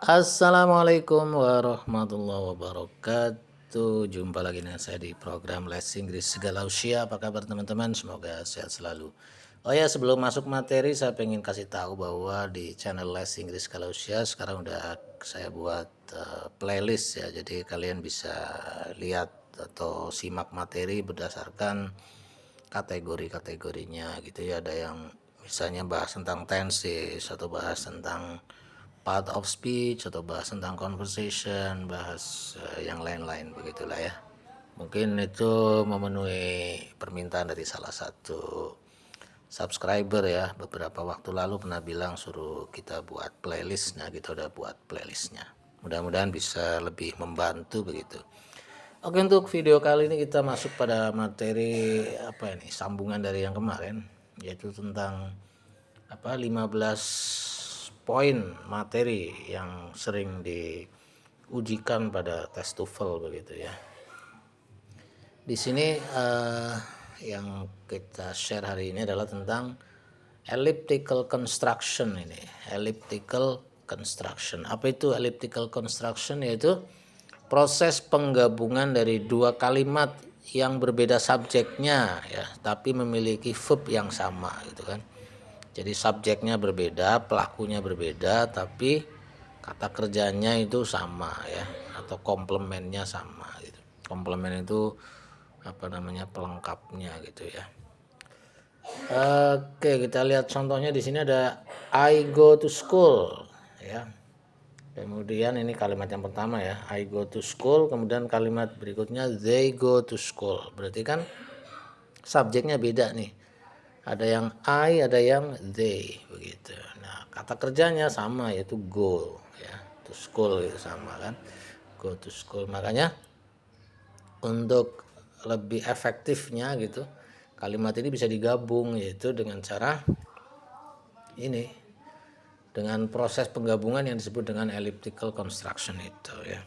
Assalamualaikum warahmatullahi wabarakatuh. Jumpa lagi dengan saya di program Les Inggris Segala Usia. Apa kabar teman-teman? Semoga sehat selalu. Oh ya, sebelum masuk materi saya pengen kasih tahu bahwa di channel Les Inggris Segala Usia sekarang udah saya buat playlist ya. Jadi kalian bisa lihat atau simak materi berdasarkan kategori-kategorinya gitu ya. Ada yang misalnya bahas tentang tenses atau bahas tentang part of speech atau bahas tentang conversation, bahas yang lain-lain begitulah ya. Mungkin itu memenuhi permintaan dari salah satu subscriber ya. Beberapa waktu lalu pernah bilang suruh kita buat playlist. Nah, kita udah buat playlistnya. Mudah-mudahan bisa lebih membantu begitu. Oke, untuk video kali ini kita masuk pada materi apa ini? Sambungan dari yang kemarin, yaitu tentang 15 poin materi yang sering diujikan pada tes TOEFL begitu ya. Di sini yang kita share hari ini adalah tentang elliptical construction ini. Elliptical construction. Apa itu elliptical construction? Yaitu proses penggabungan dari dua kalimat yang berbeda subjeknya ya, tapi memiliki verb yang sama gitu kan. Jadi subjeknya berbeda, pelakunya berbeda, tapi kata kerjanya itu sama ya, atau komplemennya sama gitu. Komplemen itu apa namanya, pelengkapnya gitu ya. Oke, kita lihat contohnya di sini ada I go to school ya. Kemudian ini kalimat yang pertama ya, I go to school, kemudian kalimat berikutnya they go to school. Berarti kan subjeknya beda nih. Ada yang I, ada yang they begitu. Nah, kata kerjanya sama yaitu go ya, to school itu sama kan. Go to school. Makanya untuk lebih efektifnya gitu, kalimat ini bisa digabung yaitu dengan cara ini, dengan proses penggabungan yang disebut dengan elliptical construction itu ya.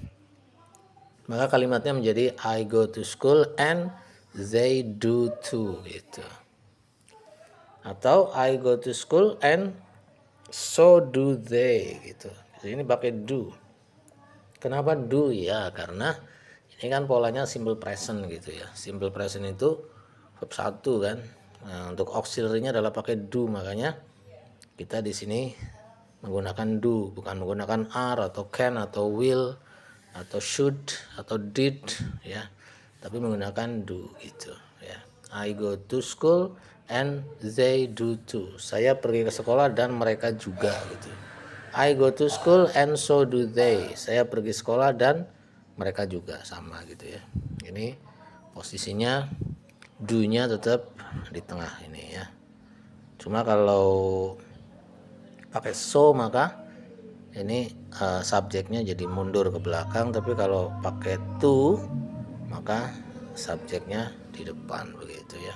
Maka kalimatnya menjadi I go to school and they do too gitu. Atau I go to school and so do they gitu. Jadi ini pakai do. Kenapa do ya? Karena ini kan polanya simple present gitu ya. Simple present itu verb 1 kan. Nah, untuk auxiliary-nya adalah pakai do, makanya kita di sini menggunakan do, bukan menggunakan are atau can atau will atau should atau did ya. Tapi menggunakan do gitu ya. I go to school and they do too. Saya pergi ke sekolah dan mereka juga gitu. I go to school and so do they. Saya pergi sekolah dan mereka juga sama gitu ya. Ini posisinya do-nya tetap di tengah ini ya. Cuma kalau pakai so maka ini subjeknya jadi mundur ke belakang, tapi kalau pakai to maka subjeknya di depan begitu ya.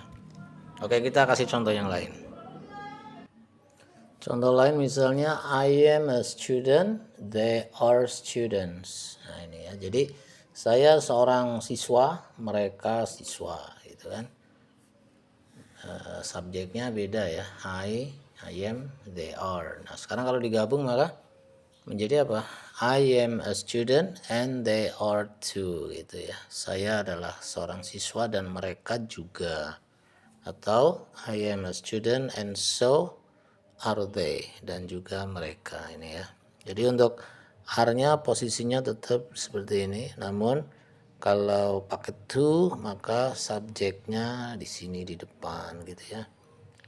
Oke, kita kasih contoh yang lain. Contoh lain misalnya I am a student, they are students. Nah ini ya, jadi saya seorang siswa, mereka siswa gitu kan. Subjeknya beda ya, I am, they are. Nah sekarang kalau digabung maka menjadi apa? I am a student and they are too gitu ya. Saya adalah seorang siswa dan mereka juga. Atau I am a student and so are they, dan juga mereka ini ya. Jadi untuk are-nya posisinya tetap seperti ini, namun kalau pakai to maka subjeknya di sini di depan gitu ya.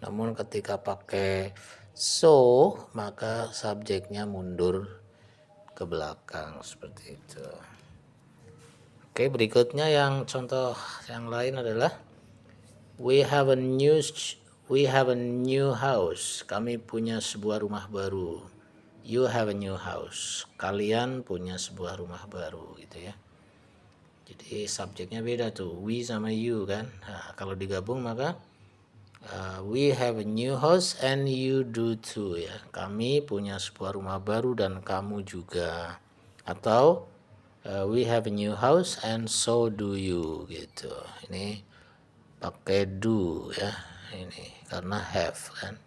Namun ketika pakai so maka subjeknya mundur ke belakang seperti itu. Oke, berikutnya yang contoh yang lain adalah we have a new house. Kami punya sebuah rumah baru. You have a new house. Kalian punya sebuah rumah baru gitu ya. Jadi subjeknya beda tuh, we sama you kan. Nah, kalau digabung maka we have a new house and you do too ya. Kami punya sebuah rumah baru dan kamu juga. Atau we have a new house and so do you gitu. Ini pakai do ya, ini karena have kan.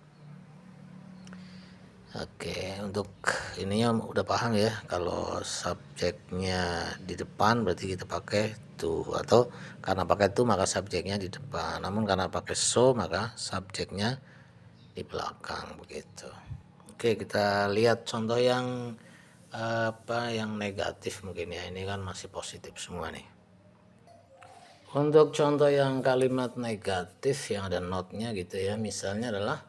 Oke, untuk ininya udah paham ya. Kalau subjeknya di depan berarti kita pakai to, atau karena pakai to maka subjeknya di depan. Namun karena pakai so maka subjeknya di belakang begitu. Oke, kita lihat contoh yang yang negatif mungkin ya. Ini kan masih positif semua nih. Untuk contoh yang kalimat negatif yang ada not-nya gitu ya, misalnya adalah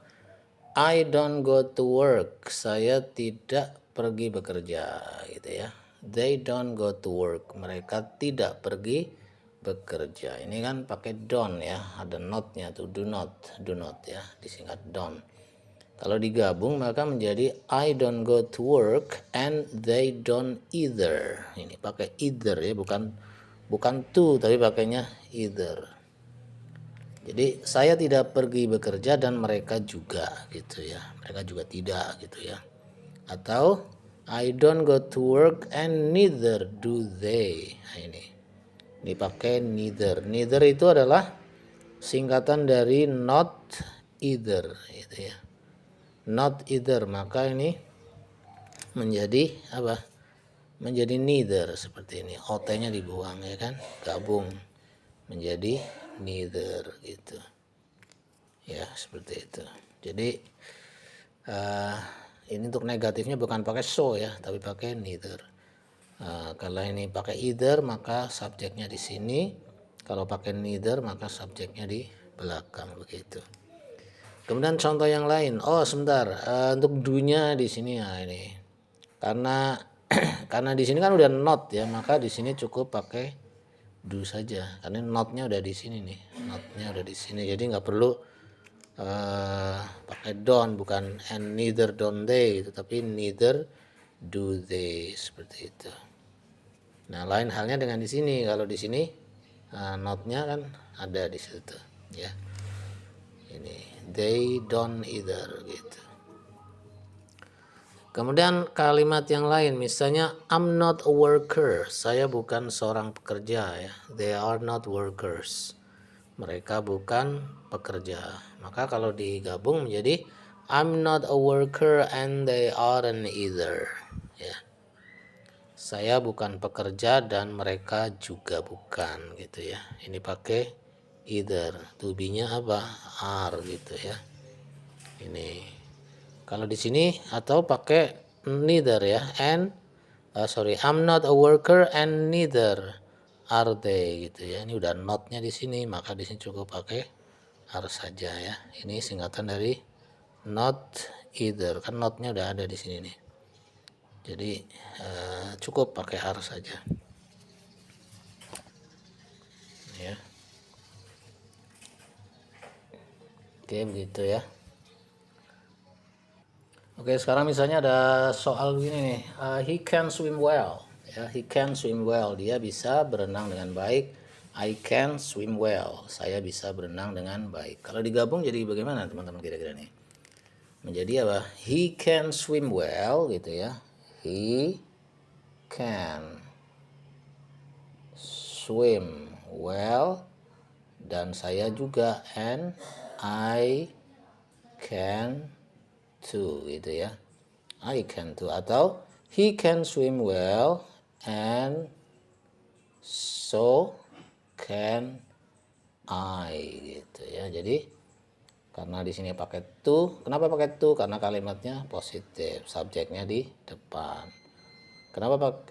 I don't go to work. Saya tidak pergi bekerja gitu ya. They don't go to work. Mereka tidak pergi bekerja. Ini kan pakai don't ya, ada not-nya tuh, do not ya, disingkat don't. Kalau digabung maka menjadi I don't go to work and they don't either. Ini pakai either ya, bukan to tapi pakainya either. Jadi saya tidak pergi bekerja dan mereka juga gitu ya. Mereka juga tidak gitu ya. Atau I don't go to work and neither do they. Nah, ini dipakai neither. Neither itu adalah singkatan dari not either gitu ya. Not either, maka ini menjadi apa? Menjadi neither seperti ini. OT-nya dibuang ya kan? Gabung menjadi neither gitu. Ya, seperti itu. Jadi ini untuk negatifnya bukan pakai so ya, tapi pakai neither. Kalau ini pakai either maka subjeknya di sini. Kalau pakai neither maka subjeknya di belakang begitu. Kemudian contoh yang lain. Oh, sebentar. Untuk do-nya di sini ya ini. Karena karena di sini kan udah not ya, maka di sini cukup pakai do saja. Karena not-nya udah di sini nih. Not-nya udah di sini. Jadi nggak perlu pakai don't, bukan and neither don't they, tapi neither do they seperti itu. Nah, lain halnya dengan di sini. Kalau di sini not-nya kan ada di situ ya. Ini they don't either gitu. Kemudian kalimat yang lain misalnya I'm not a worker. Saya bukan seorang pekerja ya. They are not workers. Mereka bukan pekerja. Maka kalau digabung menjadi I'm not a worker and they aren't either. Ya. Saya bukan pekerja dan mereka juga bukan gitu ya. Ini pakai either. To be-nya apa? Are gitu ya. Ini. Kalau di sini atau pakai neither ya. And I'm not a worker and neither are they gitu ya. Ini udah not-nya di sini, maka di sini cukup pakai are saja ya. Ini singkatan dari not either. Kan not-nya udah ada di sini nih. Jadi cukup pakai are saja. Ya. Oke, begitu ya. Oke, sekarang misalnya ada soal begini nih. He can swim well. Ya, he can swim well. Dia bisa berenang dengan baik. I can swim well. Saya bisa berenang dengan baik. Kalau digabung jadi bagaimana teman-teman kira-kira nih? Menjadi apa? He can swim well gitu ya. He can swim well. Dan saya juga, and I can too gitu ya. I can too, atau he can swim well and so can I gitu ya. Jadi karena di sini pakai to, kenapa pakai to? Karena kalimatnya positif, subjeknya di depan. Kenapa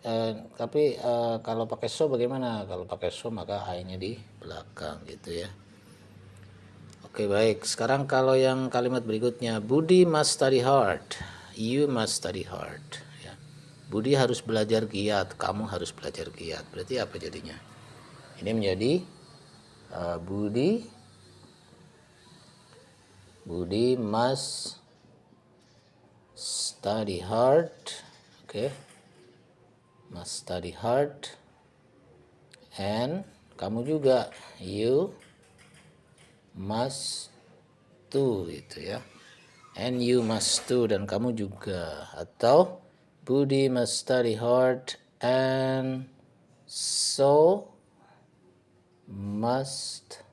tapi kalau pakai so bagaimana? Kalau pakai so maka I-nya di belakang gitu ya. Oke, baik. Sekarang kalau yang kalimat berikutnya, Budi must study hard. You must study hard. Ya. Budi harus belajar giat. Kamu harus belajar giat. Berarti apa jadinya? Ini menjadi Budi must study hard. Oke. Must study hard. And kamu juga. You must too itu ya. And you must too, dan kamu juga. Atau Budi must study hard and so must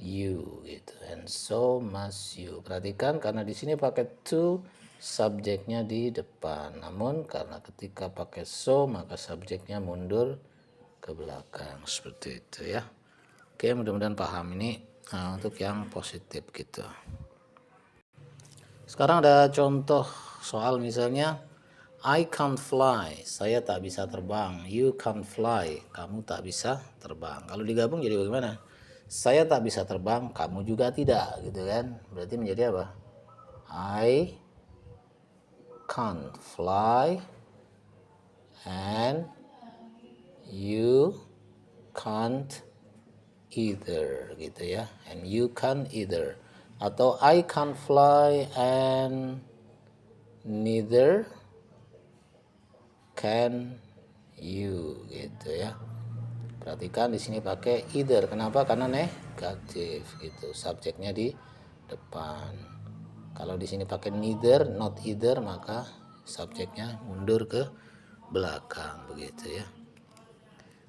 you gitu. And so must you. Perhatikan karena di sini pakai to subjeknya di depan. Namun karena ketika pakai so maka subjeknya mundur ke belakang seperti itu ya. Oke, mudah-mudahan paham ini untuk yang positif gitu. Sekarang ada contoh soal misalnya I can't fly, saya tak bisa terbang. You can't fly, kamu tak bisa terbang. Kalau digabung jadi bagaimana? Saya tak bisa terbang, kamu juga tidak, gitu kan? Berarti menjadi apa? I can't fly and you can't either, gitu ya. And you can't either. Atau I can't fly and neither can you, gitu ya. Perhatikan di sini pakai either. Kenapa? Karena negatif gitu. Subjeknya di depan. Kalau di sini pakai neither, not either, maka subjeknya mundur ke belakang begitu ya.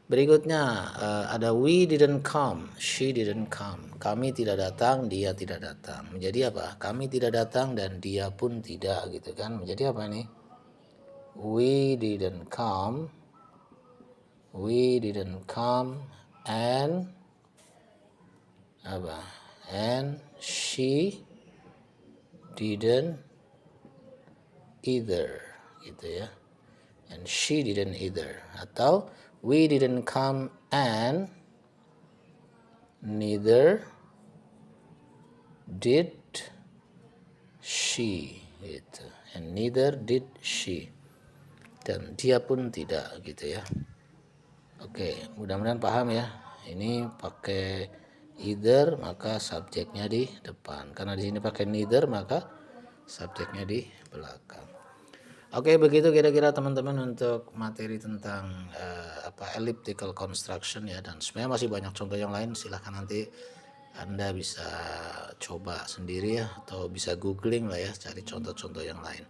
Berikutnya ada we didn't come, she didn't come. Kami tidak datang, dia tidak datang. Menjadi apa? Kami tidak datang dan dia pun tidak gitu kan. Menjadi apa nih? We didn't come and apa? And she didn't either gitu ya. And she didn't either. Atau we didn't come and neither did she gitu. And neither did she. Dan dia pun tidak gitu ya. Oke, mudah-mudahan paham ya. Ini pakai either maka subjeknya di depan. Karena di sini pakai neither maka subjeknya di belakang. Oke, begitu kira-kira teman-teman untuk materi tentang elliptical construction ya. Dan sebenarnya masih banyak contoh yang lain. Silahkan nanti Anda bisa coba sendiri ya, atau bisa googling lah ya, cari contoh-contoh yang lain.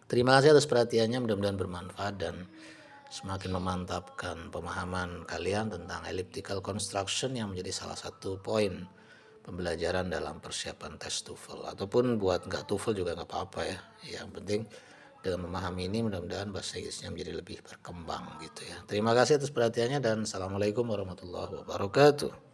Terima kasih atas perhatiannya, mudah-mudahan bermanfaat dan semakin memantapkan pemahaman kalian tentang elliptical construction yang menjadi salah satu poin pembelajaran dalam persiapan tes TOEFL. Ataupun buat nggak TOEFL juga nggak apa-apa ya. Yang penting dengan memahami ini mudah-mudahan bahasa Inggrisnya menjadi lebih berkembang gitu ya. Terima kasih atas perhatiannya dan Assalamualaikum warahmatullahi wabarakatuh.